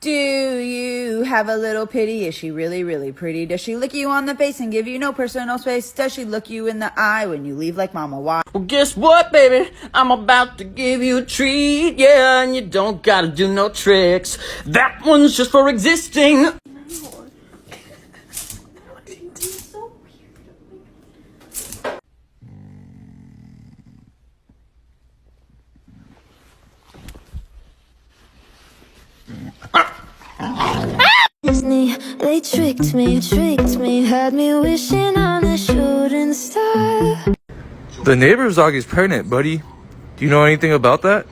Do you have a little pity? Is she really, really pretty? Does she lick you on the face and give you no personal space? Does she look you in the eye when you leave like mama? Why? Well, guess what, baby? I'm about to give you a treat, yeah, and you don't gotta do no tricks. That one's just for existing. They tricked me, had me wishing on a shooting star. The neighbor's dog is pregnant, buddy. Do you know anything about that?